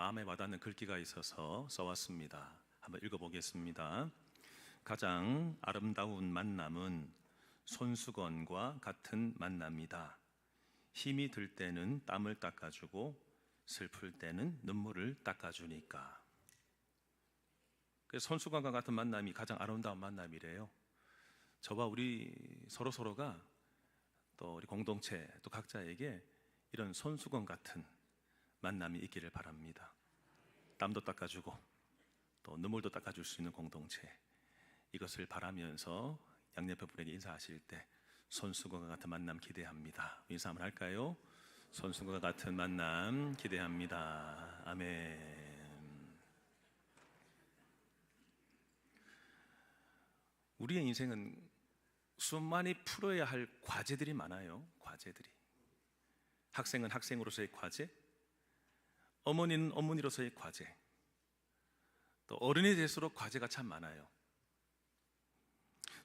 마음에 와닿는 글귀가 있어서 써왔습니다. 한번 읽어보겠습니다. 가장 아름다운 만남은 손수건과 같은 만남이다. 힘이 들 때는 땀을 닦아주고 슬플 때는 눈물을 닦아주니까. 그래서 손수건과 같은 만남이 가장 아름다운 만남이래요. 저와 우리 서로가 또 우리 공동체 또 각자에게 이런 손수건 같은 만남이 있기를 바랍니다. 땀도 닦아주고 또 눈물도 닦아줄 수 있는 공동체, 이것을 바라면서 양옆에 분에게 인사하실 때 손수건과 같은 만남 기대합니다. 인사 한번 할까요? 손수건과 같은 만남 기대합니다. 아멘. 우리의 인생은 수많이 풀어야 할 과제들이 많아요. 과제들이. 학생은 학생으로서의 과제, 어머니는 어머니로서의 과제, 또 어른이 될수록 과제가 참 많아요.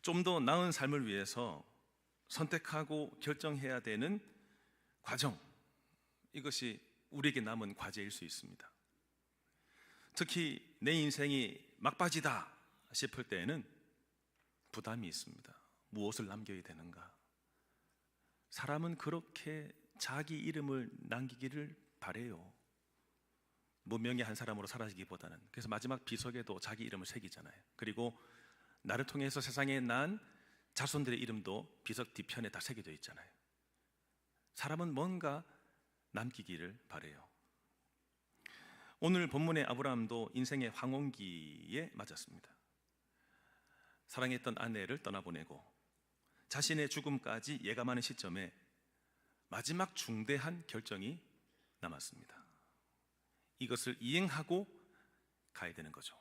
좀 더 나은 삶을 위해서 선택하고 결정해야 되는 과정, 이것이 우리에게 남은 과제일 수 있습니다. 특히 내 인생이 막바지다 싶을 때에는 부담이 있습니다. 무엇을 남겨야 되는가? 사람은 그렇게 자기 이름을 남기기를 바래요. 무명의 한 사람으로 사라지기보다는. 그래서 마지막 비석에도 자기 이름을 새기잖아요. 그리고 나를 통해서 세상에 난 자손들의 이름도 비석 뒤편에 다 새겨져 있잖아요. 사람은 뭔가 남기기를 바래요. 오늘 본문의 아브라함도 인생의 황혼기에 맞았습니다. 사랑했던 아내를 떠나보내고 자신의 죽음까지 예감하는 시점에 마지막 중대한 결정이 남았습니다. 이것을 이행하고 가야 되는 거죠.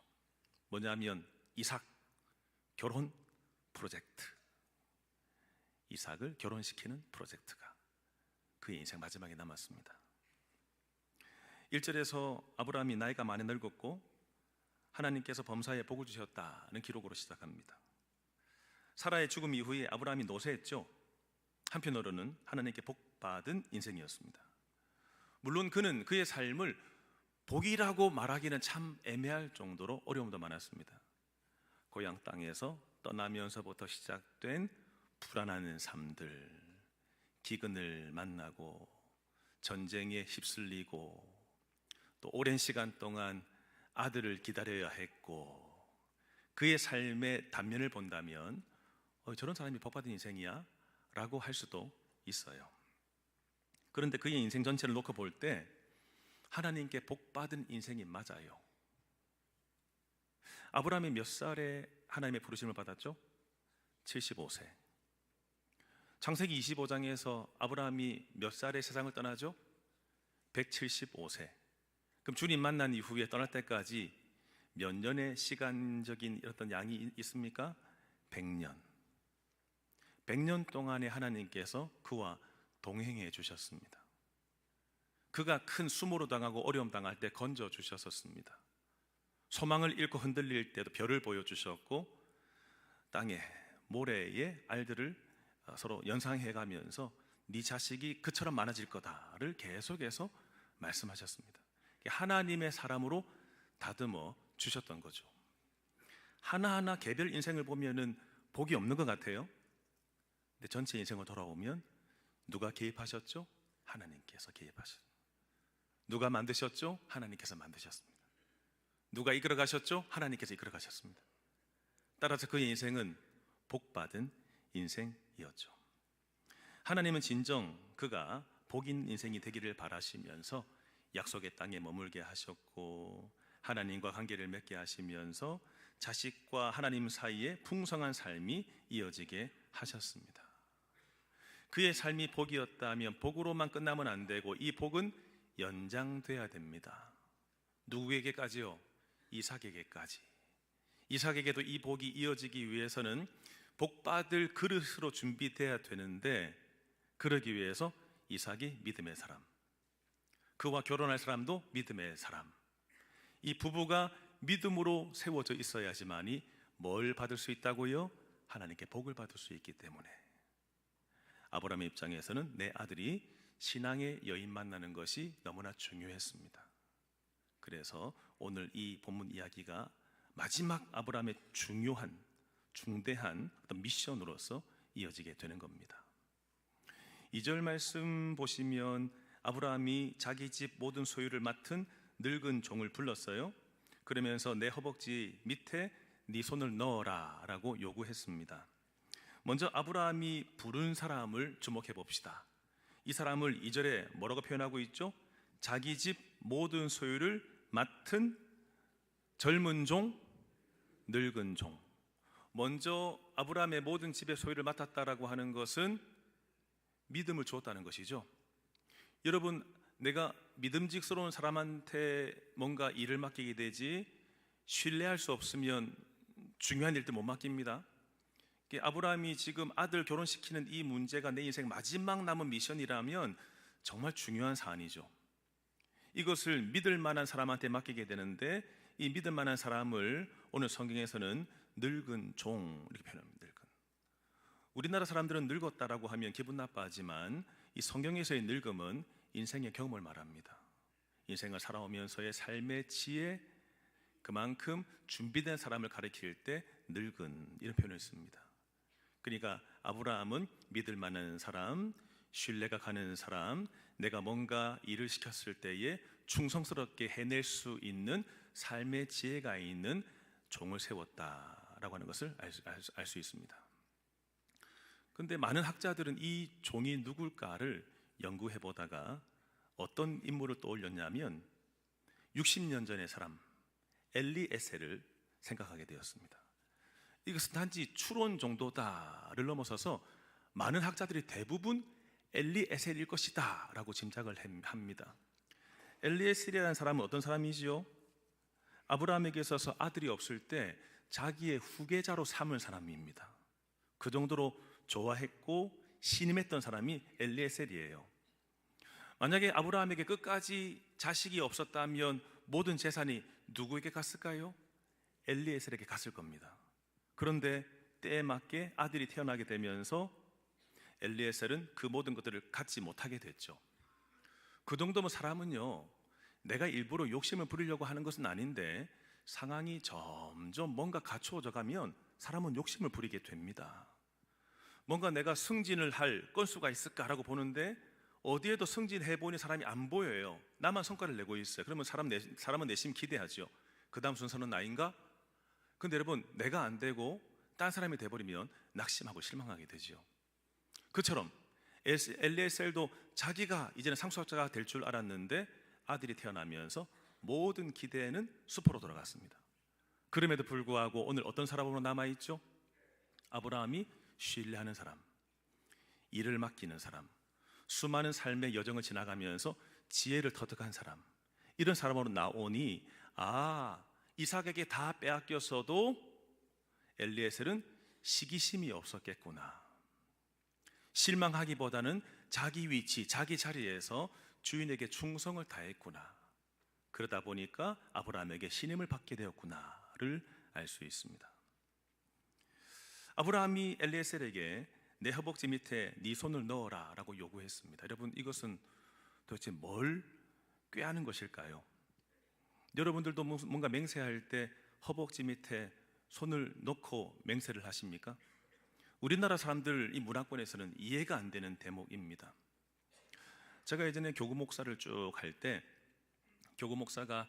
뭐냐면 이삭 결혼 프로젝트. 이삭을 결혼시키는 프로젝트가 그의 인생 마지막에 남았습니다. 1절에서 아브라함이 나이가 많이 늙었고 하나님께서 범사에 복을 주셨다는 기록으로 시작합니다. 사라의 죽음 이후에 아브라함이 노쇠했죠. 한편으로는 하나님께 복받은 인생이었습니다. 물론 그는 그의 삶을 복이라고 말하기는 참 애매할 정도로 어려움도 많았습니다. 고향 땅에서 떠나면서부터 시작된 불안한 삶들, 기근을 만나고 전쟁에 휩쓸리고 또 오랜 시간 동안 아들을 기다려야 했고, 그의 삶의 단면을 본다면 저런 사람이 복받은 인생이야? 라고 할 수도 있어요. 그런데 그의 인생 전체를 놓고 볼 때 하나님께 복받은 인생이 맞아요. 아브라함이 몇 살에 하나님의 부르심을 받았죠? 75세. 창세기 25장에서 아브라함이 몇 살에 세상을 떠나죠? 175세. 그럼 주님 만난 이후에 떠날 때까지 몇 년의 시간적인 어떤 양이 있습니까? 100년. 100년 동안에 하나님께서 그와 동행해 주셨습니다. 그가 큰 수모로 당하고 어려움 당할 때 건져 주셨었습니다. 소망을 잃고 흔들릴 때도 별을 보여주셨고, 땅에 모래의 알들을 서로 연상해 가면서 네 자식이 그처럼 많아질 거다를 계속해서 말씀하셨습니다. 하나님의 사람으로 다듬어 주셨던 거죠. 하나하나 개별 인생을 보면은 복이 없는 것 같아요. 근데 전체 인생을 돌아오면 누가 개입하셨죠? 하나님께서 개입하셨습니다. 누가 만드셨죠? 하나님께서 만드셨습니다. 누가 이끌어 가셨죠? 하나님께서 이끌어 가셨습니다. 따라서 그의 인생은 복받은 인생이었죠. 하나님은 진정 그가 복인 인생이 되기를 바라시면서 약속의 땅에 머물게 하셨고, 하나님과 관계를 맺게 하시면서 자식과 하나님 사이에 풍성한 삶이 이어지게 하셨습니다. 그의 삶이 복이었다면 복으로만 끝나면 안 되고 이 복은 연장돼야 됩니다. 누구에게까지요? 이삭에게까지. 이삭에게도 이 복이 이어지기 위해서는 복받을 그릇으로 준비돼야 되는데, 그러기 위해서 이삭이 믿음의 사람, 그와 결혼할 사람도 믿음의 사람, 이 부부가 믿음으로 세워져 있어야지만이 뭘 받을 수 있다고요? 하나님께 복을 받을 수 있기 때문에. 아브라함의 입장에서는 내 아들이 신앙의 여인 만나는 것이 너무나 중요했습니다. 그래서 오늘 이 본문 이야기가 마지막 아브라함의 중대한 어떤 미션으로서 이어지게 되는 겁니다. 2절 말씀 보시면 아브라함이 자기 집 모든 소유를 맡은 늙은 종을 불렀어요. 그러면서 내 허벅지 밑에 네 손을 넣어라 라고 요구했습니다. 먼저 아브라함이 부른 사람을 주목해 봅시다. 이 사람을 2절에 뭐라고 표현하고 있죠? 자기 집 모든 소유를 맡은 젊은 종, 늙은 종. 먼저 아브라함의 모든 집의 소유를 맡았다라고 하는 것은 믿음을 주었다는 것이죠. 여러분, 내가 믿음직스러운 사람한테 뭔가 일을 맡기게 되지 신뢰할 수 없으면 중요한 일도 못 맡깁니다. 아브라함이 지금 아들 결혼시키는 이 문제가 내 인생 마지막 남은 미션이라면 정말 중요한 사안이죠. 이것을 믿을 만한 사람한테 맡기게 되는데 이 믿을 만한 사람을 오늘 성경에서는 늙은 종 이렇게 표현합니다. 늙은. 우리나라 사람들은 늙었다라고 하면 기분 나빠하지만 이 성경에서의 늙음은 인생의 경험을 말합니다. 인생을 살아오면서의 삶의 지혜, 그만큼 준비된 사람을 가리킬 때 늙은 이런 표현을 씁니다. 그러니까 아브라함은 믿을 만한 사람, 신뢰가 가는 사람, 내가 뭔가 일을 시켰을 때에 충성스럽게 해낼 수 있는 삶의 지혜가 있는 종을 세웠다라고 하는 것을 알 수 있습니다. 그런데 많은 학자들은 이 종이 누굴까를 연구해 보다가 어떤 인물을 떠올렸냐면 60년 전의 사람 엘리에셀을 생각하게 되었습니다. 이것은 단지 추론 정도다를 넘어서서 많은 학자들이 대부분 엘리에셀일 것이다 라고 짐작을 합니다. 엘리에셀이라는 사람은 어떤 사람이지요? 아브라함에게 있어서 아들이 없을 때 자기의 후계자로 삼은 사람입니다. 그 정도로 좋아했고 신임했던 사람이 엘리에셀이에요. 만약에 아브라함에게 끝까지 자식이 없었다면 모든 재산이 누구에게 갔을까요? 엘리에셀에게 갔을 겁니다. 그런데 때에 맞게 아들이 태어나게 되면서 엘리에셀은 그 모든 것들을 갖지 못하게 됐죠. 그 정도면 사람은요, 내가 일부러 욕심을 부리려고 하는 것은 아닌데 상황이 점점 뭔가 갖추어져 가면 사람은 욕심을 부리게 됩니다. 뭔가 내가 승진을 할 건수가 있을까라고 보는데 어디에도 승진해보니 사람이 안 보여요. 나만 성과를 내고 있어요. 그러면 사람은 내심 기대하죠. 그 다음 순서는 나인가? 근데 여러분, 내가 안 되고 딴 사람이 돼버리면 낙심하고 실망하게 되죠. 그처럼 엘리에셀도 자기가 이제는 상속자가 될 줄 알았는데 아들이 태어나면서 모든 기대는 수포로 돌아갔습니다. 그럼에도 불구하고 오늘 어떤 사람으로 남아있죠? 아브라함이 신뢰하는 사람, 일을 맡기는 사람, 수많은 삶의 여정을 지나가면서 지혜를 터득한 사람, 이런 사람으로 나오니 이삭에게 다 빼앗겼어도 엘리에셀은 시기심이 없었겠구나. 실망하기보다는 자기 위치, 자기 자리에서 주인에게 충성을 다했구나. 그러다 보니까 아브라함에게 신임을 받게 되었구나를 알 수 있습니다. 아브라함이 엘리에셀에게 내 허벅지 밑에 네 손을 넣어라 라고 요구했습니다. 여러분, 이것은 도대체 뭘 꾀하는 것일까요? 여러분들도 뭔가 맹세할 때 허벅지 밑에 손을 넣고 맹세를 하십니까? 우리나라 사람들 이 문화권에서는 이해가 안 되는 대목입니다. 제가 예전에 교구 목사를 쭉 할 때 교구 목사가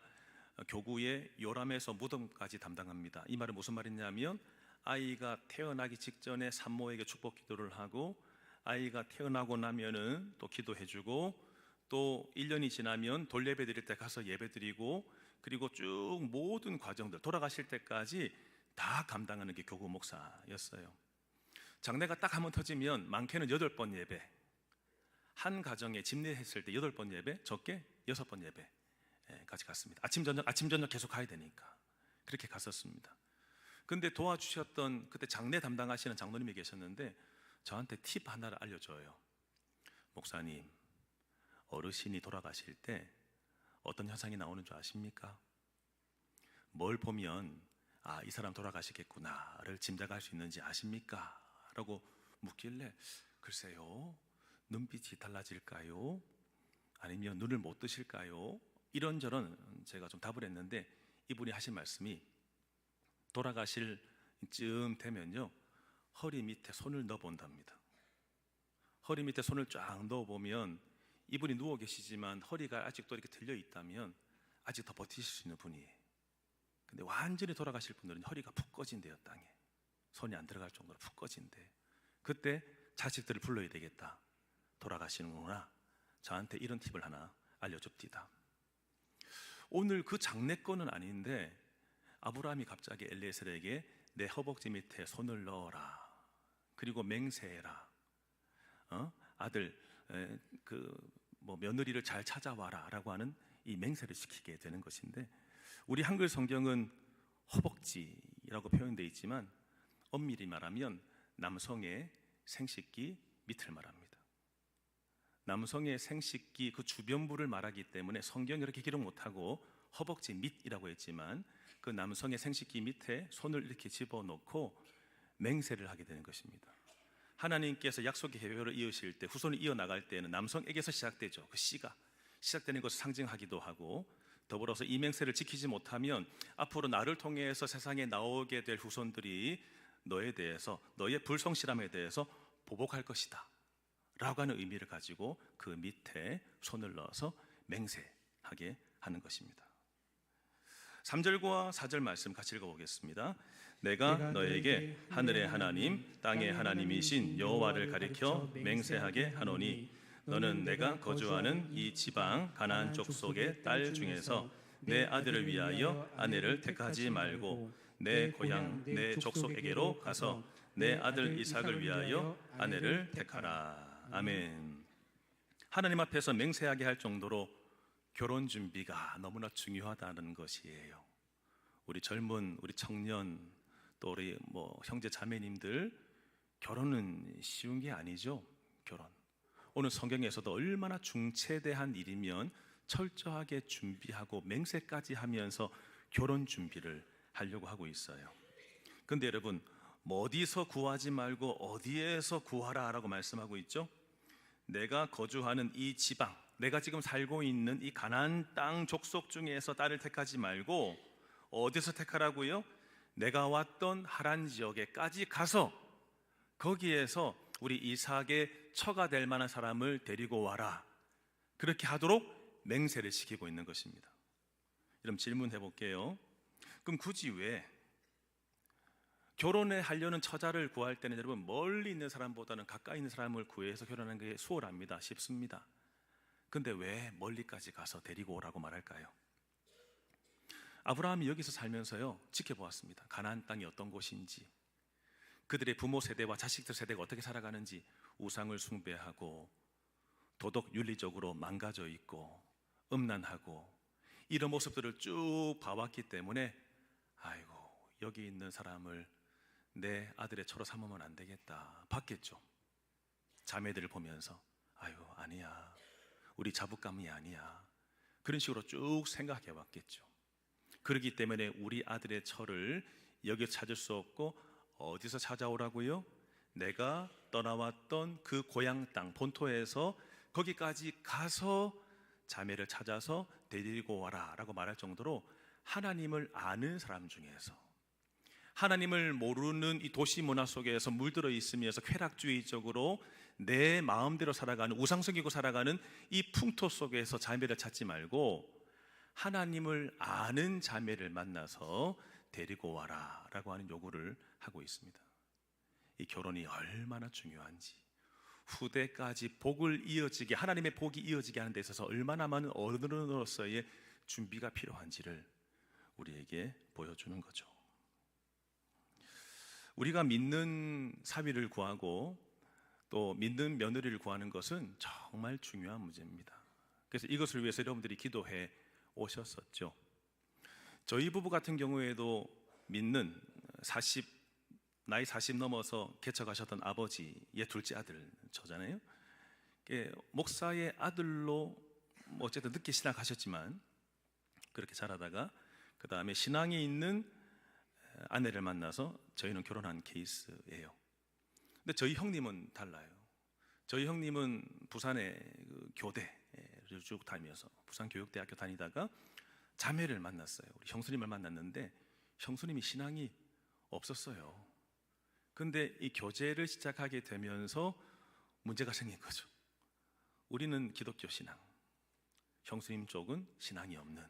교구의 요람에서 무덤까지 담당합니다. 이 말은 무슨 말이냐면 아이가 태어나기 직전에 산모에게 축복 기도를 하고 아이가 태어나고 나면은 또 기도해주고 또 1년이 지나면 돌예배 드릴 때 가서 예배 드리고 그리고 쭉 모든 과정들 돌아가실 때까지 다 감당하는 게 교구 목사였어요. 장례가 딱 한 번 터지면 많게는 8번 예배, 한 가정에 집례했을 때 8번 예배, 적게 6번 예배까지 갔습니다. 아침 저녁 계속 가야 되니까 그렇게 갔었습니다. 근데 도와주셨던 그때 장례 담당하시는 장로님이 계셨는데 저한테 팁 하나를 알려줘요. 목사님, 어르신이 돌아가실 때 어떤 현상이 나오는 줄 아십니까? 뭘 보면 이 사람 돌아가시겠구나를 짐작할 수 있는지 아십니까? 라고 묻길래 글쎄요, 눈빛이 달라질까요? 아니면 눈을 못 뜨실까요? 이런저런 제가 좀 답을 했는데 이분이 하신 말씀이 돌아가실 쯤 되면요 허리 밑에 손을 넣어 본답니다. 허리 밑에 손을 쫙 넣어 보면 이분이 누워 계시지만 허리가 아직도 이렇게 들려 있다면 아직 더 버티실 수 있는 분이에요. 근데 완전히 돌아가실 분들은 허리가 푹 꺼진대요. 땅에 손이 안 들어갈 정도로 푹 꺼진대. 그때 자식들을 불러야 되겠다. 돌아가시는구나. 저한테 이런 팁을 하나 알려줍디다. 오늘 그 장례권은 아닌데 아브라함이 갑자기 엘리에셀에게 내 허벅지 밑에 손을 넣어라. 그리고 맹세해라. 아들 며느리를 잘 찾아와라라고 하는 이 맹세를 시키게 되는 것인데 우리 한글 성경은 허벅지라고 표현되어 있지만 엄밀히 말하면 남성의 생식기 밑을 말합니다. 남성의 생식기 그 주변부를 말하기 때문에 성경이 이렇게 기록 못하고 허벅지 밑이라고 했지만 그 남성의 생식기 밑에 손을 이렇게 집어넣고 맹세를 하게 되는 것입니다. 하나님께서 약속의 계획을 이으실 때 후손을 이어나갈 때는 남성에게서 시작되죠. 그 씨가 시작되는 것을 상징하기도 하고 더불어서 이 맹세를 지키지 못하면 앞으로 나를 통해서 세상에 나오게 될 후손들이 너에 대해서 너의 불성실함에 대해서 보복할 것이다 라고 하는 의미를 가지고 그 밑에 손을 넣어서 맹세하게 하는 것입니다. 3절과 4절 말씀 같이 읽어보겠습니다. 내가 너에게 하늘의 하나님 땅의 하나님이신 여호와를 가리켜 맹세하게 하노니 너는 내가 거주하는 이 지방 가나안 족속의 딸 중에서 내 아들을 위하여 아내를 택하지 말고 내 고향 내 족속에게로 가서 내 아들 이삭을 위하여 아내를 택하라. 아멘. 하나님 앞에서 맹세하게 할 정도로 결혼 준비가 너무나 중요하다는 것이에요. 우리 젊은 우리 청년 또 우리 형제 자매님들 결혼은 쉬운 게 아니죠. 결혼 오늘 성경에서도 얼마나 중체대한 일이면 철저하게 준비하고 맹세까지 하면서 결혼 준비를 하려고 하고 있어요. 근데 여러분 어디서 구하지 말고 어디에서 구하라 라고 말씀하고 있죠. 내가 거주하는 이 지방 내가 지금 살고 있는 이 가나안 땅 족속 중에서 딸을 택하지 말고 어디서 택하라고요? 내가 왔던 하란 지역에까지 가서 거기에서 우리 이삭의 처가 될 만한 사람을 데리고 와라. 그렇게 하도록 맹세를 시키고 있는 것입니다. 그럼 질문해 볼게요. 그럼 굳이 왜 결혼을 하려는 처자를 구할 때는 여러분 멀리 있는 사람보다는 가까이 있는 사람을 구해서 결혼하는 게 수월합니다. 쉽습니다. 근데 왜 멀리까지 가서 데리고 오라고 말할까요? 아브라함이 여기서 살면서요 지켜보았습니다. 가나안 땅이 어떤 곳인지, 그들의 부모 세대와 자식들 세대가 어떻게 살아가는지, 우상을 숭배하고 도덕 윤리적으로 망가져 있고 음란하고 이런 모습들을 쭉 봐왔기 때문에 아이고 여기 있는 사람을 내 아들의 처로 삼으면 안 되겠다 봤겠죠. 자매들을 보면서 아유 아니야 우리 자부감이 아니야 그런 식으로 쭉 생각해 왔겠죠. 그렇기 때문에 우리 아들의 처를 여기 찾을 수 없고 어디서 찾아오라고요? 내가 떠나왔던 그 고향 땅 본토에서 거기까지 가서 자매를 찾아서 데리고 와라 라고 말할 정도로 하나님을 아는 사람 중에서, 하나님을 모르는 이 도시 문화 속에서 물들어 있으면서 쾌락주의적으로 내 마음대로 살아가는, 우상 섬기고 살아가는 이 풍토 속에서 자매를 찾지 말고 하나님을 아는 자매를 만나서 데리고 와라 라고 하는 요구를 하고 있습니다. 이 결혼이 얼마나 중요한지, 후대까지 복을 이어지게, 하나님의 복이 이어지게 하는 데 있어서 얼마나 많은 어른으로서의 준비가 필요한지를 우리에게 보여주는 거죠. 우리가 믿는 사위를 구하고 또 믿는 며느리를 구하는 것은 정말 중요한 문제입니다. 그래서 이것을 위해서 여러분들이 기도해 오셨었죠. 저희 부부 같은 경우에도 믿는 나이 40 넘어서 개척하셨던 아버지의 둘째 아들 저잖아요. 목사의 아들로 어쨌든 늦게 신학하셨지만 그렇게 자라다가 그 다음에 신앙에 있는 아내를 만나서 저희는 결혼한 케이스예요. 근데 저희 형님은 달라요. 저희 형님은 부산의 그 교대를 쭉 다니면서 부산교육대학교 다니다가 자매를 만났어요. 우리 형수님을 만났는데 형수님이 신앙이 없었어요. 근데 이 교제를 시작하게 되면서 문제가 생긴 거죠. 우리는 기독교 신앙, 형수님 쪽은 신앙이 없는.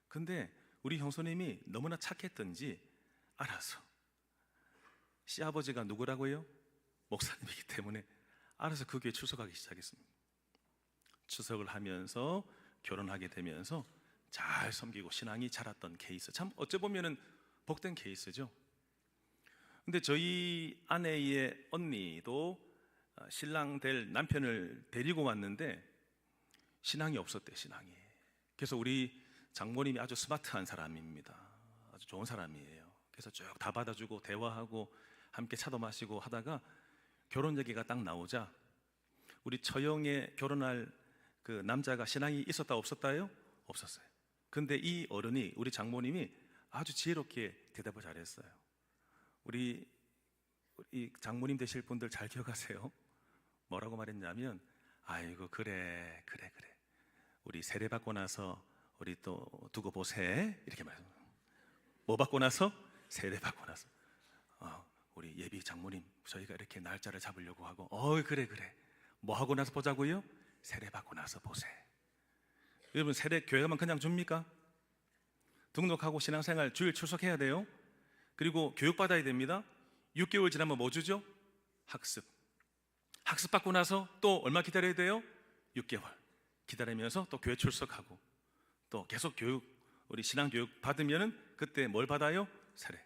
근데 우리 형수님이 너무나 착했던지 알아서, 시아버지가 누구라고요? 목사님이기 때문에 알아서 그 교회에 출석하기 시작했습니다. 출석을 하면서 결혼하게 되면서 잘 섬기고 신앙이 자랐던 케이스, 참 어찌 보면은 복된 케이스죠. 근데 저희 아내의 언니도 신랑 될 남편을 데리고 왔는데 신앙이 없었대, 신앙이. 그래서 우리 장모님이 아주 스마트한 사람입니다. 아주 좋은 사람이에요. 그래서 쭉 다 받아주고 대화하고 함께 차도 마시고 하다가 결혼 얘기가 딱 나오자 우리 처형에 결혼할 그 남자가 신앙이 있었다 없었다요? 없었어요. 근데 이 어른이, 우리 장모님이 아주 지혜롭게 대답을 잘했어요. 우리 장모님 되실 분들 잘 기억하세요. 뭐라고 말했냐면, 아이고 그래 우리 세례 받고 나서 우리 또 두고 보세, 이렇게 말했어요. 뭐 받고 나서? 세례 받고 나서. 우리 예비 장모님 저희가 이렇게 날짜를 잡으려고 하고, 그래 뭐 하고 나서 보자고요? 세례 받고 나서 보세. 여러분, 세례 교회가만 그냥 줍니까? 등록하고 신앙생활 주일 출석해야 돼요. 그리고 교육받아야 됩니다. 6개월 지나면 뭐 주죠? 학습 받고 나서 또 얼마 기다려야 돼요? 6개월 기다리면서 또 교회 출석하고 또 계속 교육, 우리 신앙교육 받으면은 그때 뭘 받아요? 세례.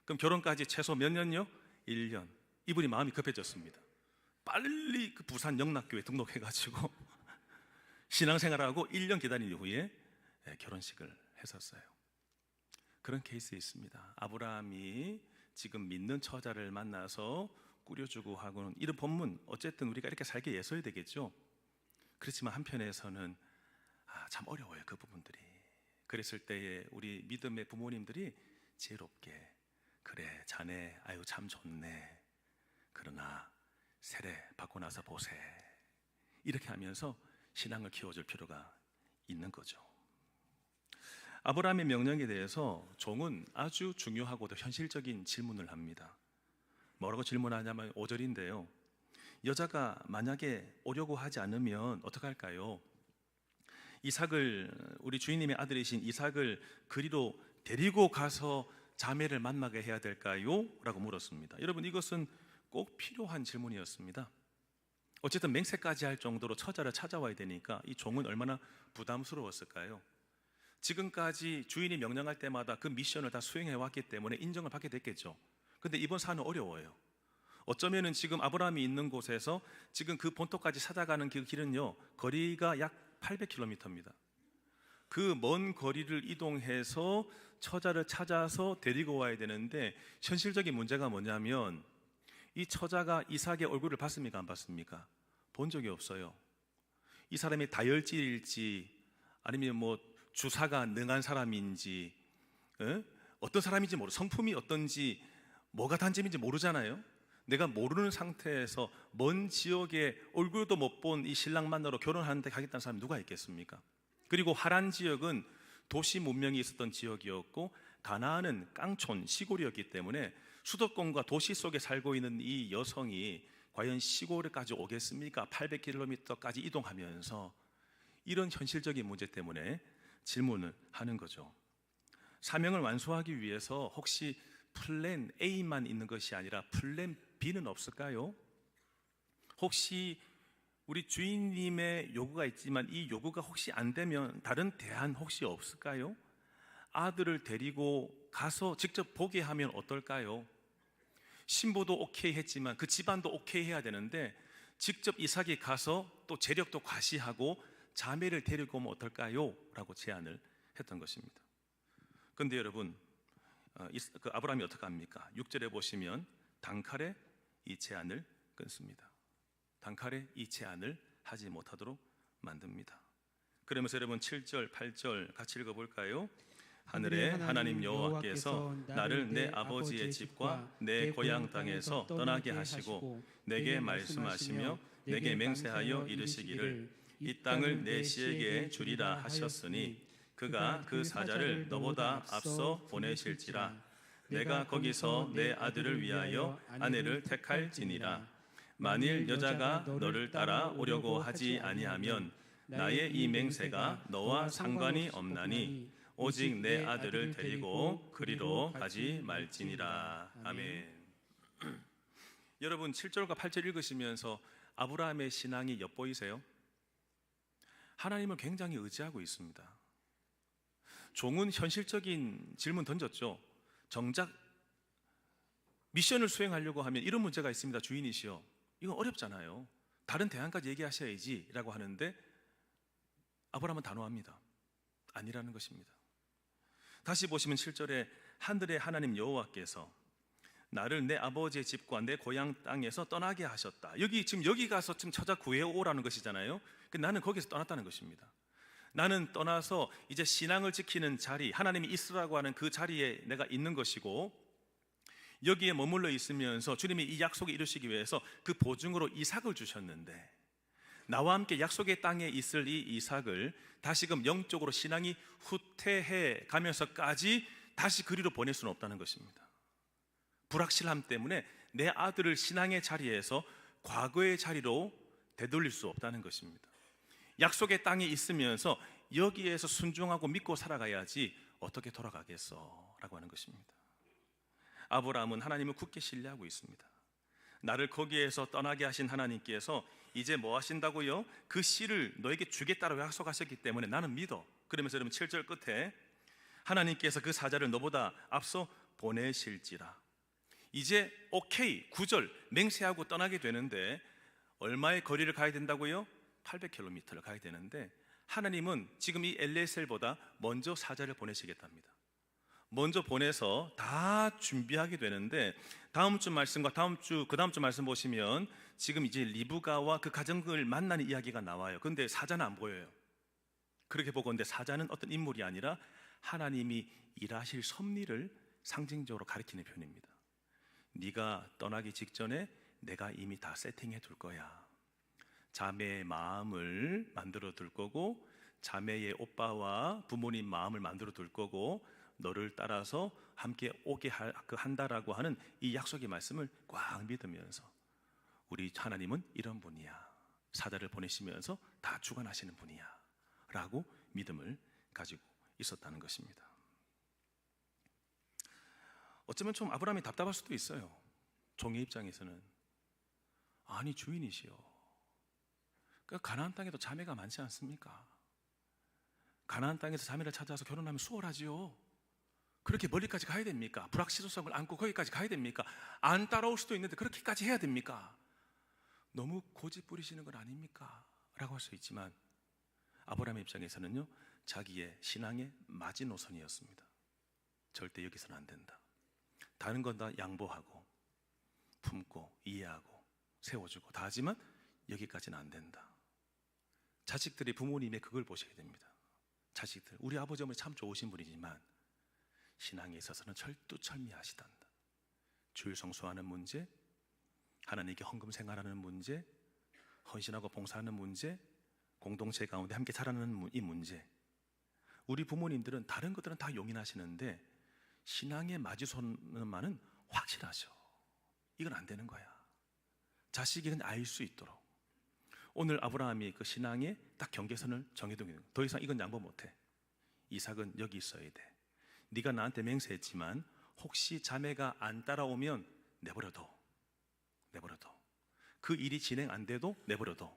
그럼 결혼까지 최소 몇 년요? 1년. 이분이 마음이 급해졌습니다. 빨리 그 부산 영락교회 등록해가지고 신앙생활하고 1년 기다린 이후에 결혼식을 했었어요. 그런 케이스에 있습니다. 아브라함이 지금 믿는 처자를 만나서 꾸려주고 하고는, 이런 본문 어쨌든 우리가 이렇게 살게 예서야 되겠죠. 그렇지만 한편에서는 참 어려워요, 그 부분들이. 그랬을 때에 우리 믿음의 부모님들이 지혜롭게, 그래 자네 아유 참 좋네, 그러나 세례 받고 나서 보세, 이렇게 하면서 신앙을 키워줄 필요가 있는 거죠. 아브라함의 명령에 대해서 종은 아주 중요하고도 현실적인 질문을 합니다. 뭐라고 질문하냐면 5절인데요. 여자가 만약에 오려고 하지 않으면 어떡할까요? 이삭을, 우리 주인님의 아들이신 이삭을 그리로 데리고 가서 자매를 만나게 해야 될까요? 라고 물었습니다. 여러분, 이것은 꼭 필요한 질문이었습니다. 어쨌든 맹세까지 할 정도로 처자를 찾아와야 되니까 이 종은 얼마나 부담스러웠을까요? 지금까지 주인이 명령할 때마다 그 미션을 다 수행해 왔기 때문에 인정을 받게 됐겠죠. 근데 이번 사안은 어려워요. 어쩌면은 지금 아브라함이 있는 곳에서 지금 그 본토까지 찾아가는 그 길은요, 거리가 약 800km입니다. 그 먼 거리를 이동해서 처자를 찾아서 데리고 와야 되는데, 현실적인 문제가 뭐냐면 이 처자가 이삭의 얼굴을 봤습니까? 안 봤습니까? 본 적이 없어요. 이 사람이 다혈질일지 아니면 뭐 주사가 능한 사람인지, 어떤 사람인지 성품이 어떤지, 뭐가 단점인지 모르잖아요. 내가 모르는 상태에서 먼 지역에 얼굴도 못 본 이 신랑 만나러 결혼하는데 가겠다는 사람이 누가 있겠습니까? 그리고 하란 지역은 도시 문명이 있었던 지역이었고 가나안은 깡촌 시골이었기 때문에 수도권과 도시 속에 살고 있는 이 여성이 과연 시골까지 오겠습니까? 800km까지 이동하면서. 이런 현실적인 문제 때문에 질문을 하는 거죠. 사명을 완수하기 위해서 혹시 플랜 A만 있는 것이 아니라 플랜 B는 없을까요? 혹시 우리 주인님의 요구가 있지만 이 요구가 혹시 안 되면 다른 대안 혹시 없을까요? 아들을 데리고 가서 직접 보게 하면 어떨까요? 신부도 오케이 했지만 그 집안도 오케이 해야 되는데 직접 이삭이 가서 또 재력도 과시하고 자매를 데리고 오면 어떨까요? 라고 제안을 했던 것입니다. 그런데 여러분, 그 아브라함이 어떻게 합니까? 6절에 보시면 단칼에 이 제안을 끊습니다. 단칼에 이 제안을 하지 못하도록 만듭니다. 그러면서 여러분 7절, 8절 같이 읽어볼까요? 하늘의 하나님 여호와께서 나를 내 아버지의 집과 내 고향 땅에서 떠나게 하시고 내게 말씀하시며 내게 맹세하여 이르시기를 이 땅을 내 씨에게 주리라 하셨으니 그가 그 사자를 너보다 앞서 보내실지라. 내가 거기서 내 아들을 위하여 아내를 택할지니라. 만일 여자가 너를 따라 오려고 하지 아니하면 나의 이 맹세가 너와 상관이 없나니 오직 내 아들을 데리고 그리로 가지 말지니라. 아멘. 여러분 7절과 8절 읽으시면서 아브라함의 신앙이 엿보이세요? 하나님을 굉장히 의지하고 있습니다. 종은 현실적인 질문 던졌죠. 정작 미션을 수행하려고 하면 이런 문제가 있습니다. 주인이시여, 이건 어렵잖아요. 다른 대안까지 얘기하셔야지 라고 하는데 아브라함은 단호합니다. 아니라는 것입니다. 다시 보시면 7절에 하늘의 하나님 여호와께서 나를 내 아버지의 집과 내 고향 땅에서 떠나게 하셨다. 여기 가서 좀 찾아 구해오라는 것이잖아요. 나는 거기서 떠났다는 것입니다. 나는 떠나서 이제 신앙을 지키는 자리, 하나님이 있으라고 하는 그 자리에 내가 있는 것이고, 여기에 머물러 있으면서 주님이 이 약속을 이루시기 위해서 그 보증으로 이삭을 주셨는데, 나와 함께 약속의 땅에 있을 이 이삭을 다시금 영적으로 신앙이 후퇴해 가면서까지 다시 그리로 보낼 수는 없다는 것입니다. 불확실함 때문에 내 아들을 신앙의 자리에서 과거의 자리로 되돌릴 수 없다는 것입니다. 약속의 땅에 있으면서 여기에서 순종하고 믿고 살아가야지 어떻게 돌아가겠어 라고 하는 것입니다. 아브라함은 하나님을 굳게 신뢰하고 있습니다. 나를 거기에서 떠나게 하신 하나님께서 이제 뭐 하신다고요? 그 씨를 너에게 주겠다고 약속하셨기 때문에 나는 믿어. 그러면서 여러분 7절 끝에 하나님께서 그 사자를 너보다 앞서 보내실지라. 이제 오케이 9절 맹세하고 떠나게 되는데 얼마의 거리를 가야 된다고요? 800km를 가야 되는데 하나님은 지금 이 엘리에셀보다 먼저 사자를 보내시겠답니다. 먼저 보내서 다 준비하게 되는데 다음 주 말씀과 그 다음 주 말씀 보시면 지금 이제 리브가와 그 가정을 만나는 이야기가 나와요. 그런데 사자는 안 보여요. 그렇게 보건대 사자는 어떤 인물이 아니라 하나님이 일하실 섭리를 상징적으로 가리키는 표현입니다. 네가 떠나기 직전에 내가 이미 다 세팅해 둘 거야. 자매의 마음을 만들어 둘 거고, 자매의 오빠와 부모님 마음을 만들어 둘 거고, 너를 따라서 함께 오게 한다라고 하는 이 약속의 말씀을 꽉 믿으면서 우리 하나님은 이런 분이야. 사자를 보내시면서 다 주관하시는 분이야 라고 믿음을 가지고 있었다는 것입니다. 어쩌면 좀 아브라함이 답답할 수도 있어요. 종의 입장에서는 아니 주인이시여, 가나안 땅에도 자매가 많지 않습니까? 가나안 땅에서 자매를 찾아서 결혼하면 수월하지요. 그렇게 멀리까지 가야 됩니까? 불확실성을 안고 거기까지 가야 됩니까? 안 따라올 수도 있는데 그렇게까지 해야 됩니까? 너무 고집 부리시는 건 아닙니까? 라고 할 수 있지만 아브라함의 입장에서는요, 자기의 신앙의 마지노선이었습니다. 절대 여기서는 안 된다. 다른 건 다 양보하고 품고 이해하고 세워주고 다 하지만 여기까지는 안 된다. 자식들이 부모님의 그걸 보셔야 됩니다. 자식들, 우리 아버지 어머니 참 좋으신 분이지만 신앙에 있어서는 철두철미하시단다. 주일 성수하는 문제, 하나님께 헌금 생활하는 문제, 헌신하고 봉사하는 문제, 공동체 가운데 함께 자라는 이 문제. 우리 부모님들은 다른 것들은 다 용인하시는데 신앙의 마지노선만은 확실하죠. 이건 안 되는 거야. 자식이 알 수 있도록 오늘 아브라함이 그 신앙의 딱 경계선을 정해두는 거예요. 더 이상 이건 양보 못해. 이삭은 여기 있어야 돼. 네가 나한테 맹세했지만 혹시 자매가 안 따라오면 내버려둬. 그 일이 진행 안 돼도 내버려둬.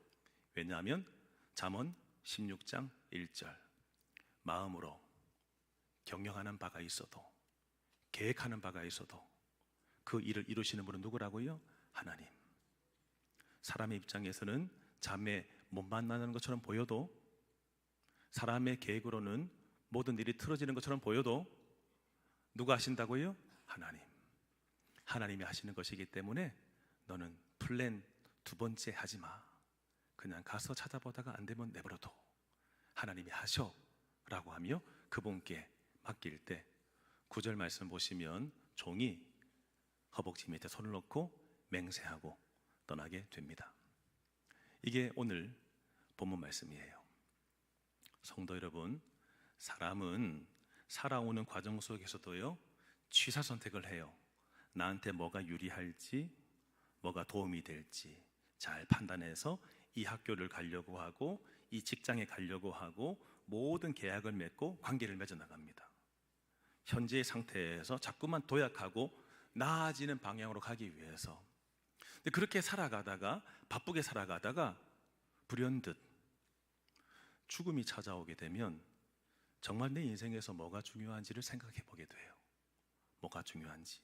왜냐하면 잠언 16장 1절 마음으로 경영하는 바가 있어도 계획하는 바가 있어도 그 일을 이루시는 분은 누구라고요? 하나님. 사람의 입장에서는 자매 못 만나는 것처럼 보여도, 사람의 계획으로는 모든 일이 틀어지는 것처럼 보여도 누가 하신다고요? 하나님. 하나님이 하시는 것이기 때문에 너는 플랜 두 번째 하지 마. 그냥 가서 찾아보다가 안 되면 내버려둬. 하나님이 하셔 라고 하며 그분께 맡길 때 9절 말씀 보시면 종이 허벅지 밑에 손을 놓고 맹세하고 떠나게 됩니다. 이게 오늘 본문 말씀이에요. 성도 여러분, 사람은 살아오는 과정 속에서도요, 취사 선택을 해요. 나한테 뭐가 유리할지, 뭐가 도움이 될지 잘 판단해서 이 학교를 가려고 하고, 이 직장에 가려고 하고, 모든 계약을 맺고 관계를 맺어 나갑니다. 현재의 상태에서 자꾸만 도약하고 나아지는 방향으로 가기 위해서. 근데 그렇게 살아가다가, 바쁘게 살아가다가 불현듯 죽음이 찾아오게 되면 정말 내 인생에서 뭐가 중요한지를 생각해 보게 돼요. 뭐가 중요한지.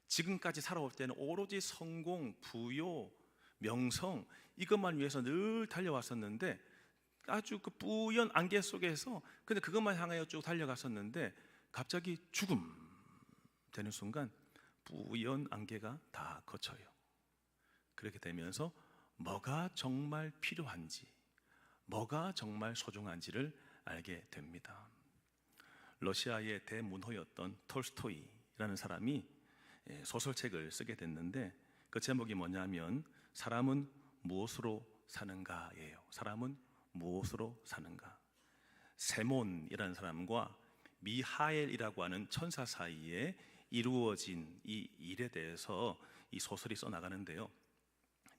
지금까지 살아올 때는 오로지 성공, 부요, 명성, 이것만 위해서 늘 달려왔었는데, 아주 그 뿌연 안개 속에서 근데 그것만 향하여 쭉 달려갔었는데, 갑자기 죽음 되는 순간 뿌연 안개가 다 거쳐요. 그렇게 되면서 뭐가 정말 필요한지, 뭐가 정말 소중한지를 알게 됩니다. 러시아의 대문호였던 톨스토이라는 사람이 소설책을 쓰게 됐는데, 그 제목이 뭐냐면 사람은 무엇으로 사는가예요. 사람은 무엇으로 사는가. 세몬이라는 사람과 미하엘이라고 하는 천사 사이에 이루어진 이 일에 대해서 이 소설이 써나가는데요,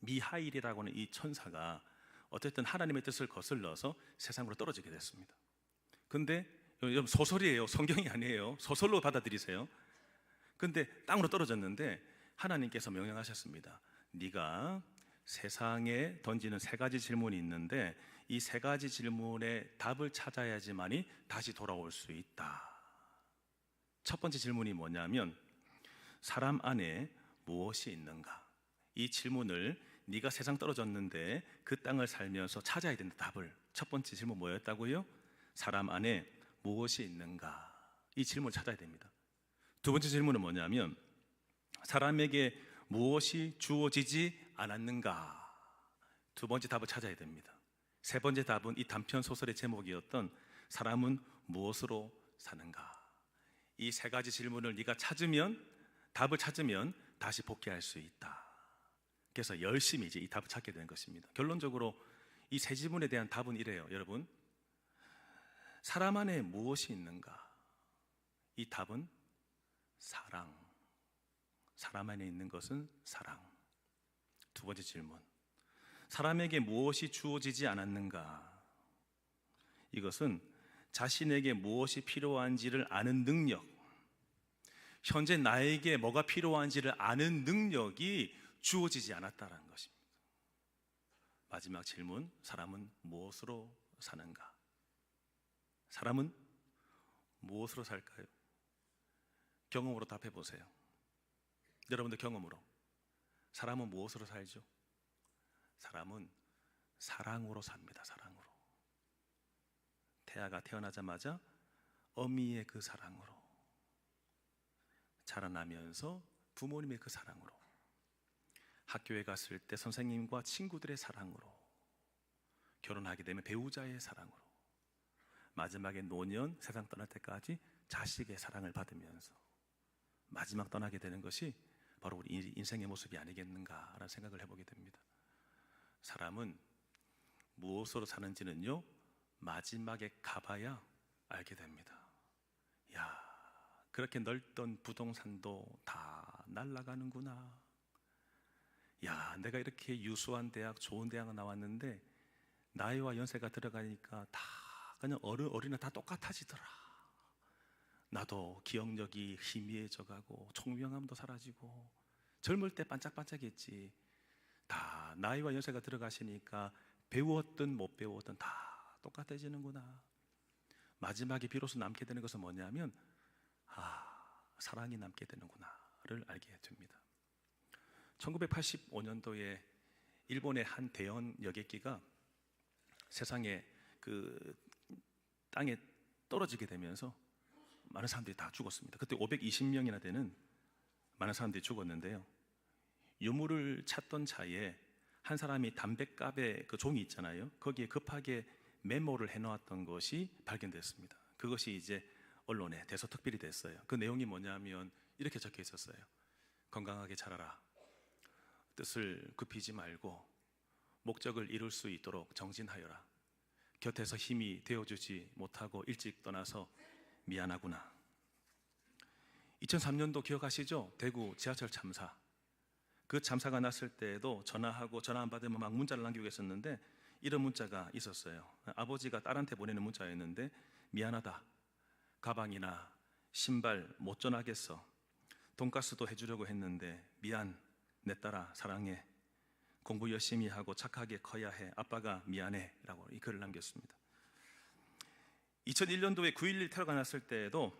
미하일이라고 하는 이 천사가 어쨌든 하나님의 뜻을 거슬러서 세상으로 떨어지게 됐습니다. 근데 여러분, 소설이에요. 성경이 아니에요. 소설로 받아들이세요. 근데 땅으로 떨어졌는데 하나님께서 명령하셨습니다. 네가 세상에 던지는 세 가지 질문이 있는데 이 세 가지 질문에 답을 찾아야지만이 다시 돌아올 수 있다. 첫 번째 질문이 뭐냐면 사람 안에 무엇이 있는가? 이 질문을 네가 세상 떨어졌는데 그 땅을 살면서 찾아야 된다. 답을. 첫 번째 질문 뭐였다고요? 사람 안에 무엇이 있는가? 이 질문을 찾아야 됩니다. 두 번째 질문은 뭐냐면 사람에게 무엇이 주어지지 않았는가? 두 번째 답을 찾아야 됩니다. 세 번째 답은 이 단편 소설의 제목이었던 사람은 무엇으로 사는가? 이 세 가지 질문을 네가 찾으면, 답을 찾으면 다시 복귀할 수 있다. 그래서 열심히 이제 이 답을 찾게 되는 것입니다. 결론적으로 이 세 질문에 대한 답은 이래요. 여러분, 사람 안에 무엇이 있는가? 이 답은 사랑. 사람 안에 있는 것은 사랑. 두 번째 질문, 사람에게 무엇이 주어지지 않았는가? 이것은 자신에게 무엇이 필요한지를 아는 능력, 현재 나에게 뭐가 필요한지를 아는 능력이 주어지지 않았다는 것입니다. 마지막 질문, 사람은 무엇으로 사는가? 사람은 무엇으로 살까요? 경험으로 답해 보세요. 여러분들 경험으로 사람은 무엇으로 살죠? 사람은 사랑으로 삽니다. 사랑으로. 태아가 태어나자마자 어미의 그 사랑으로, 자라나면서 부모님의 그 사랑으로, 학교에 갔을 때 선생님과 친구들의 사랑으로, 결혼하게 되면 배우자의 사랑으로, 마지막에 노년 세상 떠날 때까지 자식의 사랑을 받으면서 마지막 떠나게 되는 것이 바로 우리 인생의 모습이 아니겠는가라는 생각을 해보게 됩니다. 사람은 무엇으로 사는지는요, 마지막에 가봐야 알게 됩니다. 야, 그렇게 넓던 부동산도 다 날아가는구나. 야, 내가 이렇게 유수한 대학, 좋은 대학 나왔는데 나이와 연세가 들어가니까 다 그냥 어린애 다 똑같아지더라. 나도 기억력이 희미해져 가고 총명함도 사라지고 젊을 때 반짝반짝했지. 다 나이와 연세가 들어가시니까 배웠든 못 배웠든 다 똑같아지는구나. 마지막에 비로소 남게 되는 것은 뭐냐면 사랑이 남게 되는구나를 알게 됩니다. 1985년도에 일본의 한 대형 여객기가 세상에 그 땅에 떨어지게 되면서 많은 사람들이 다 죽었습니다. 그때 520명이나 되는 많은 사람들이 죽었는데요, 유물을 찾던 차에 한 사람이 담뱃갑의 그 종이 있잖아요, 거기에 급하게 메모를 해놓았던 것이 발견됐습니다. 그것이 이제 언론에 대서특필이 됐어요. 그 내용이 뭐냐면 이렇게 적혀 있었어요. 건강하게 자라라. 뜻을 굽히지 말고 목적을 이룰 수 있도록 정진하여라. 곁에서 힘이 되어주지 못하고 일찍 떠나서 미안하구나. 2003년도 기억하시죠? 대구 지하철 참사. 그 참사가 났을 때에도 전화하고 전화 안 받으면 막 문자를 남기고 있었는데 이런 문자가 있었어요. 아버지가 딸한테 보내는 문자였는데, 미안하다. 가방이나 신발 못 전하겠어. 돈가스도 해주려고 했는데 미안. 내 딸아 사랑해. 공부 열심히 하고 착하게 커야 해. 아빠가 미안해. 라고 이 글을 남겼습니다. 2001년도에 9.11 테러가 났을 때에도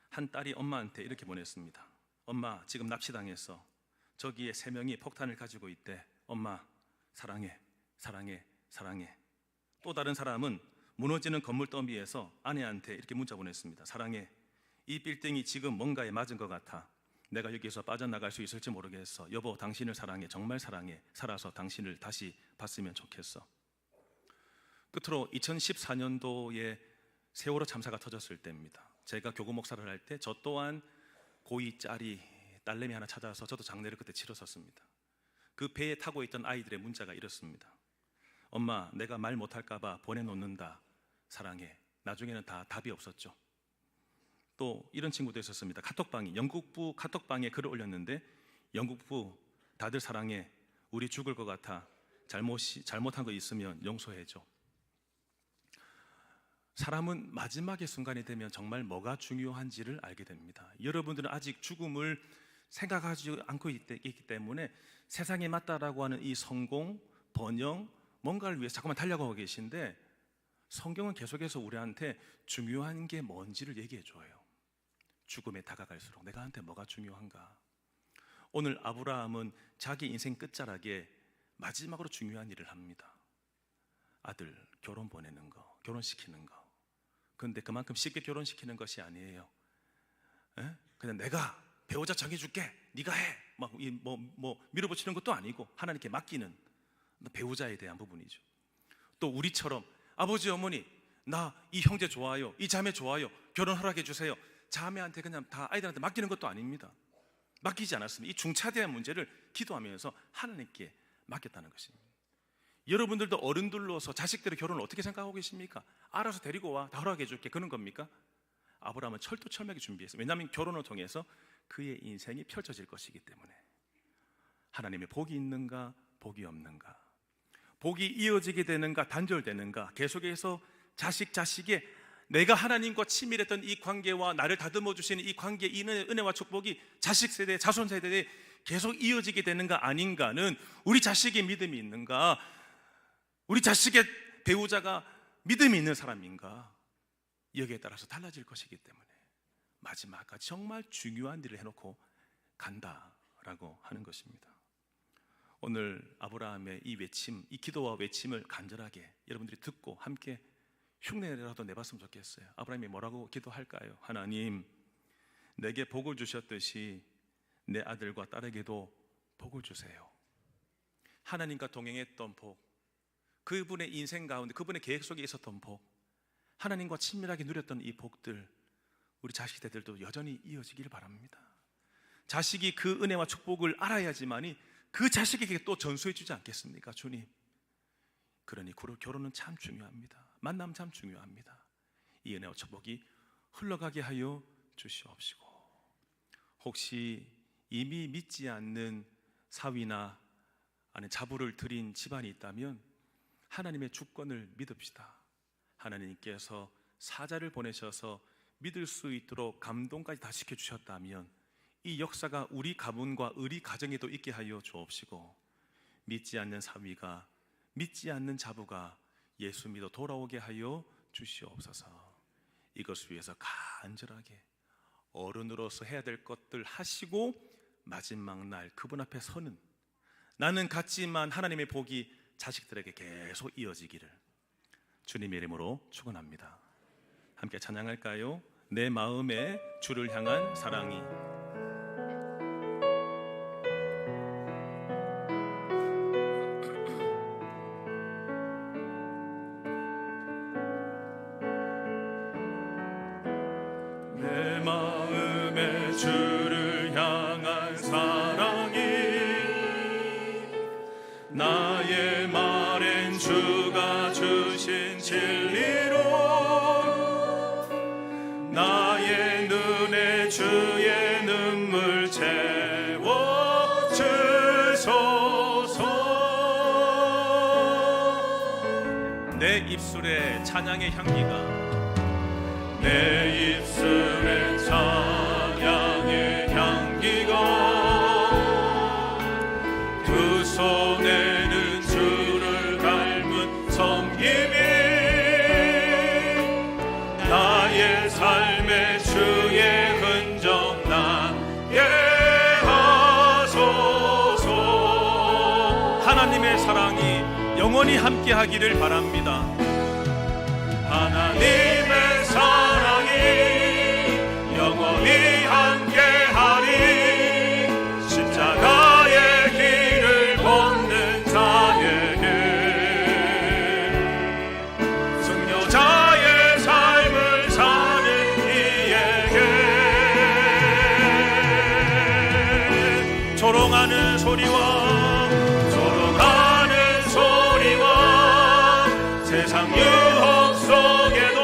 한 딸이 엄마한테 이렇게 보냈습니다. 엄마 지금 납치당했어. 저기에 3명이 폭탄을 가지고 있대. 엄마 사랑해. 사랑해. 사랑해. 또 다른 사람은 무너지는 건물 더미에서 아내한테 이렇게 문자 보냈습니다. 사랑해. 이 빌딩이 지금 뭔가에 맞은 것 같아. 내가 여기서 빠져나갈 수 있을지 모르겠어. 여보 당신을 사랑해. 정말 사랑해. 살아서 당신을 다시 봤으면 좋겠어. 끝으로 2014년도에 세월호 참사가 터졌을 때입니다. 제가 교구 목사를 할 때 저 또한 고2 짜리 딸내미 하나 찾아서 저도 장례를 그때 치렀었습니다. 그 배에 타고 있던 아이들의 문자가 이렇습니다. 엄마 내가 말 못할까 봐 보내놓는다. 사랑해. 나중에는 다 답이 없었죠. 또 이런 친구도 있었습니다. 카톡방이 영국부 카톡방에 글을 올렸는데, 영국부 다들 사랑해. 우리 죽을 것 같아. 잘못한 거 있으면 용서해줘. 사람은 마지막의 순간이 되면 정말 뭐가 중요한지를 알게 됩니다. 여러분들은 아직 죽음을 생각하지 않고 있기 때문에 세상에 맞다라고 하는 이 성공, 번영, 뭔가를 위해서 자꾸만 달려가고 계신데, 성경은 계속해서 우리한테 중요한 게 뭔지를 얘기해 줘요. 죽음에 다가갈수록 내가 한테 뭐가 중요한가. 오늘 아브라함은 자기 인생 끝자락에 마지막으로 중요한 일을 합니다. 아들 결혼 보내는 거, 결혼시키는 거. 그런데 그만큼 쉽게 결혼시키는 것이 아니에요. 그냥 내가 배우자 정해줄게, 네가 해, 막 밀어붙이는 것도 아니고 하나님께 맡기는 배우자에 대한 부분이죠. 또 우리처럼 아버지 어머니 나 이 형제 좋아요, 이 자매 좋아요, 결혼 허락해 주세요. 자매한테 그냥 다 아이들한테 맡기는 것도 아닙니다. 맡기지 않았습니다. 이 중차대한 문제를 기도하면서 하나님께 맡겼다는 것입니다. 여러분들도 어른들로서 자식들의 결혼을 어떻게 생각하고 계십니까? 알아서 데리고 와, 다 허락해 줄게, 그런 겁니까? 아브라함은 철두철미하게 준비했어요. 왜냐하면 결혼을 통해서 그의 인생이 펼쳐질 것이기 때문에. 하나님의 복이 있는가, 복이 없는가, 복이 이어지게 되는가, 단절되는가, 계속해서 자식의 내가 하나님과 친밀했던 이 관계와 나를 다듬어 주시는 이 관계, 이 은혜와 축복이 자식 세대, 자손 세대에 계속 이어지게 되는가 아닌가는, 우리 자식의 믿음이 있는가, 우리 자식의 배우자가 믿음이 있는 사람인가, 여기에 따라서 달라질 것이기 때문에 마지막까지 정말 중요한 일을 해놓고 간다라고 하는 것입니다. 오늘 아브라함의 이 외침, 이 기도와 외침을 간절하게 여러분들이 듣고 함께 흉내라도 내봤으면 좋겠어요. 아브라함이 뭐라고 기도할까요? 하나님, 내게 복을 주셨듯이 내 아들과 딸에게도 복을 주세요. 하나님과 동행했던 복, 그분의 인생 가운데 그분의 계획 속에 있었던 복, 하나님과 친밀하게 누렸던 이 복들, 우리 자식들도 여전히 이어지기를 바랍니다. 자식이 그 은혜와 축복을 알아야지만이 그 자식에게 또 전수해 주지 않겠습니까? 주님, 그러니 결혼은 참 중요합니다. 만남 참 중요합니다. 이 은혜와 축복이 흘러가게 하여 주시옵시고, 혹시 이미 믿지 않는 사위나 아니 자부를 드린 집안이 있다면 하나님의 주권을 믿읍시다. 하나님께서 사자를 보내셔서 믿을 수 있도록 감동까지 다 시켜주셨다면 이 역사가 우리 가문과 우리 가정에도 있게 하여 주옵시고, 믿지 않는 사위가, 믿지 않는 자부가 예수 믿어 돌아오게 하여 주시옵소서. 이것을 위해서 간절하게 어른으로서 해야 될 것들 하시고 마지막 날 그분 앞에 서는, 나는 갔지만 하나님의 복이 자식들에게 계속 이어지기를 주님의 이름으로 축원합니다. 함께 찬양할까요? 내 마음에 주를 향한 사랑이. 내 마음에 주를 향한 사랑이 나의 삶에 주의 눈물 채워 주소서. 내 입술에 찬양의 향기가 내 입술에 찬양의 향기가 두 손에는 주를 닮은 섬김이 나의 삶에 주의 흔적 나게 하소서. 하나님의 사랑이 영원히 함께하기를 바랍니다. 하나님의 사랑이 영원히 함께하리. 십자가의 길을 걷는 자에게 승려자의 삶을 사는 이에게 조롱하는 소리와 세상 유혹 속에도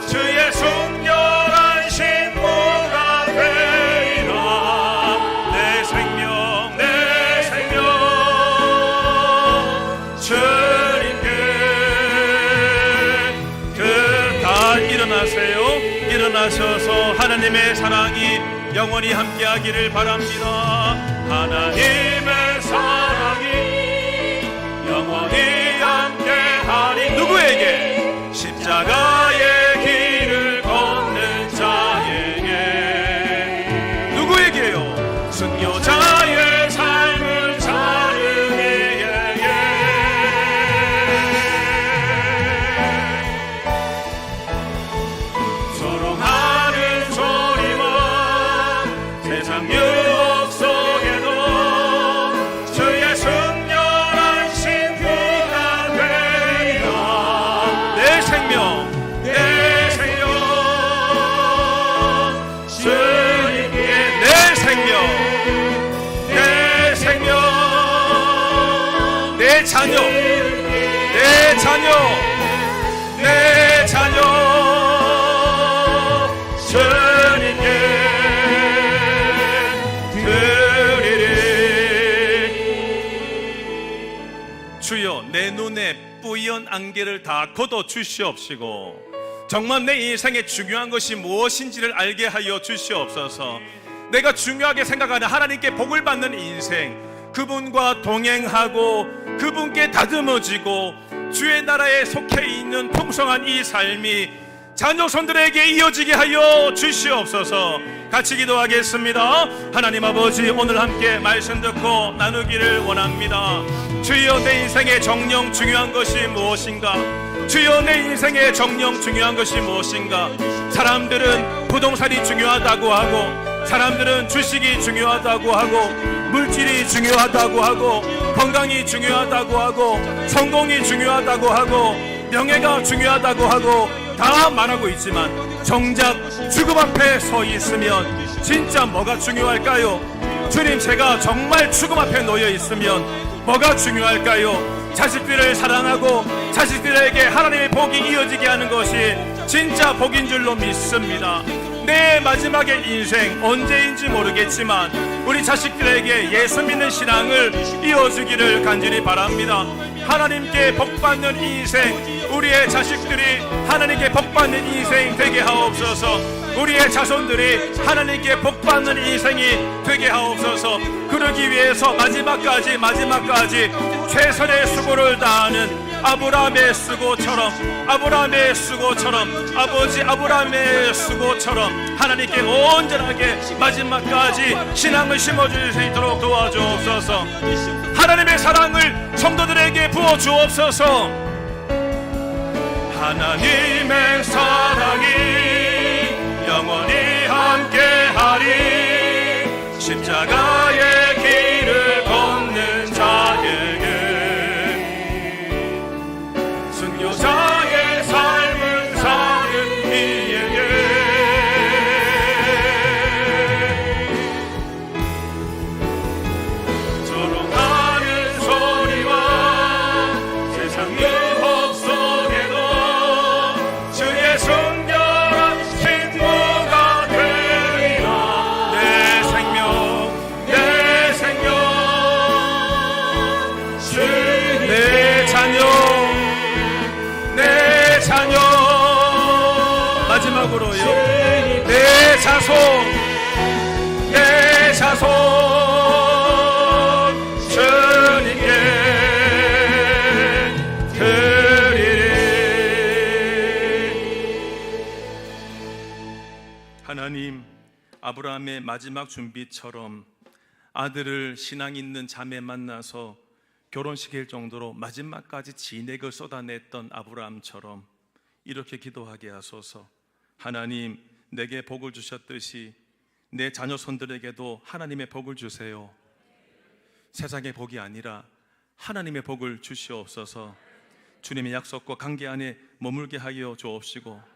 주의 순결한 신부가 되리라. 내 생명 주님께 다 일어나세요. 일어나셔서 하나님의 사랑이 영원히 함께하기를 바랍니다. 하나님의 사랑이 영원히 함께하리. 누구에게? 십자가의 길을 걷는 자에게. 누구에게요? 순교자의 삶을 사는 이에게. 조롱하는 소리와 세상 유혹 속에도 주의 순결한 신부가 되리라. 내 생명 주님께 내 생명 내 자녀 주님께 드리리. 주여, 내 눈에 뿌연 안개를 다 걷어 주시옵시고 정말 내 인생에 중요한 것이 무엇인지를 알게 하여 주시옵소서. 내가 중요하게 생각하는 하나님께 복을 받는 인생, 그분과 동행하고 그분께 다듬어지고 주의 나라에 속해 있는 풍성한 이 삶이 자녀손들에게 이어지게 하여 주시옵소서. 같이 기도하겠습니다. 하나님 아버지, 오늘 함께 말씀 듣고 나누기를 원합니다. 주여, 내 인생에 정령 중요한 것이 무엇인가? 주여, 내 인생에 정령 중요한 것이 무엇인가? 사람들은 부동산이 중요하다고 하고, 사람들은 주식이 중요하다고 하고, 물질이 중요하다고 하고, 건강이 중요하다고 하고, 성공이 중요하다고 하고, 명예가 중요하다고 하고 다 말하고 있지만 정작 죽음 앞에 서 있으면 진짜 뭐가 중요할까요? 주님, 제가 정말 죽음 앞에 놓여 있으면 뭐가 중요할까요? 자식들을 사랑하고 자식들에게 하나님의 복이 이어지게 하는 것이 진짜 복인 줄로 믿습니다. 내 마지막의 인생 언제인지 모르겠지만 우리 자식들에게 예수 믿는 신앙을 이어주기를 간절히 바랍니다. 하나님께 복받는 인생, 우리의 자식들이 하나님께 복받는 인생 되게 하옵소서. 우리의 자손들이 하나님께 복받는 인생이 되게 하옵소서. 그러기 위해서 마지막까지 최선의 수고를 다하는 아브라함의 수고처럼 아버지 아브라함의 수고처럼 하나님께 온전하게 마지막까지 신앙을 심어줄 수 있도록 도와주옵소서. 하나님의 사랑을 성도들에게 부어주옵소서. 하나님의 사랑이 영원히 함께하리. 십자가의 길을 걷는 자에게 순교자의 삶을 사는 이에게 조롱하는 소리와 세상 유혹 속에도 주의 순결 하나님, 아브라함의 마지막 준비처럼 아들을 신앙 있는 자매 만나서 결혼시킬 정도로 마지막까지 진액을 쏟아냈던 아브라함처럼 이렇게 기도하게 하소서. 하나님, 내게 복을 주셨듯이 내 자녀 손들에게도 하나님의 복을 주세요. 세상의 복이 아니라 하나님의 복을 주시옵소서. 주님의 약속과 관계 안에 머물게 하여 주옵시고,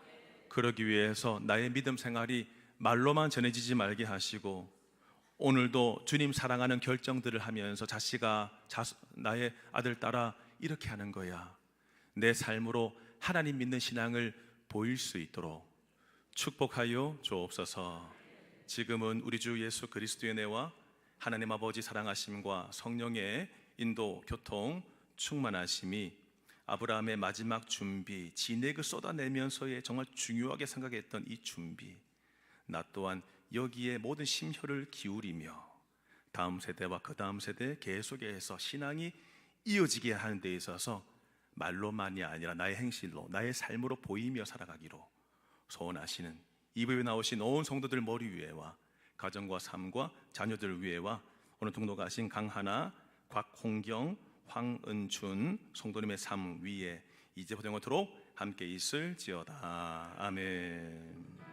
그러기 위해서 나의 믿음 생활이 말로만 전해지지 말게 하시고, 오늘도 주님 사랑하는 결정들을 하면서 나의 아들 딸아 이렇게 하는 거야, 내 삶으로 하나님 믿는 신앙을 보일 수 있도록 축복하여 주옵소서. 지금은 우리 주 예수 그리스도의 은혜와 하나님 아버지 사랑하심과 성령의 인도 교통 충만하심이 아브라함의 마지막 준비, 진액을 쏟아내면서의 정말 중요하게 생각했던 이 준비, 나 또한 여기에 모든 심혈을 기울이며 다음 세대와 그 다음 세대 계속해서 신앙이 이어지게 하는 데 있어서 말로만이 아니라 나의 행실로, 나의 삶으로 보이며 살아가기로 소원하시는 이부에 나오신 온 성도들 머리 위에와 가정과 삶과 자녀들 위에와 오늘 등록하신 강하나, 곽홍경, 황은춘 성도님의 삶 위에 이제부터 영원토록 함께 있을지어다. 아멘.